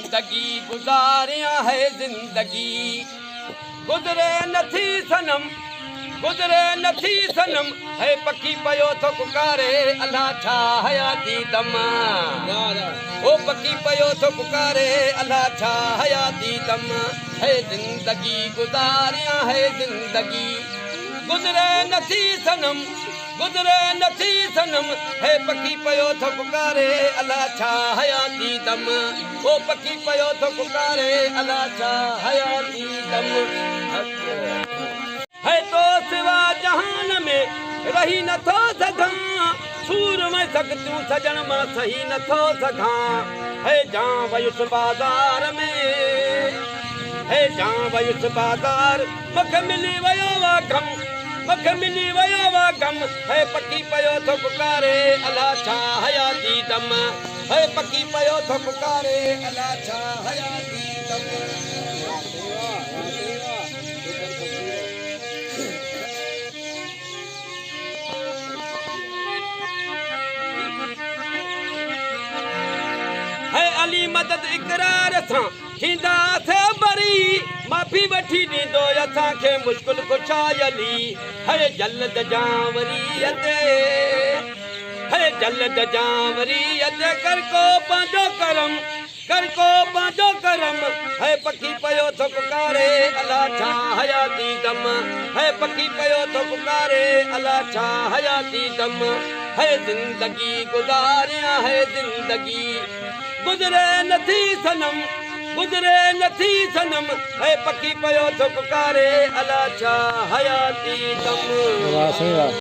जिंदगी गुजारिया है जिंदगी गुजरे नथी सनम गुजरे नथी सनम है पखी पयो तो पुकारे अल्लाह छा हयाती दम ओ पखी पयो तो पुकारे अल्लाह छा हयाती दम है जिंदगी गुजारिया है जिंदगी गुजरे नथी सनम है पखी पयो तो पुकारे अल्लाह छा हयाती दम ओ पखी पयो तो पुकारे अल्लाह छा हयाती दम है तो सिवा जहान में रही न थो सघां सूर में सकतूं सजन मां सही न थो सघां है जां वयुस बाज़ार में है जां वयुस बाज़ार मूंखे मिली वयो वा गम मूंखे मिली वयो वा गम है पखी पयो थो पुकारे अल्लाह छा हयाती दम है पखी पयो थो पुकारे अल्लाह छा हयाती दम है अली मदद इकरार सां थींदा थे बरी माफ़ी वठी ॾींदो असांखे मुश्किल खुशायली है जल्द जावरी ते है जल्द जावरी ते कर को पंहिंजो करम है पखी पयो थो पुकारे अल्लाह छा हयाती दम है पखी पयो थो पुकारे अल्लाह छा हयाती दम है जिंदगी गुजारिया है जिंदगी गुजरे नथी सनम है पखी पयो थो पुकारे अल्लाह छा हयाती दम।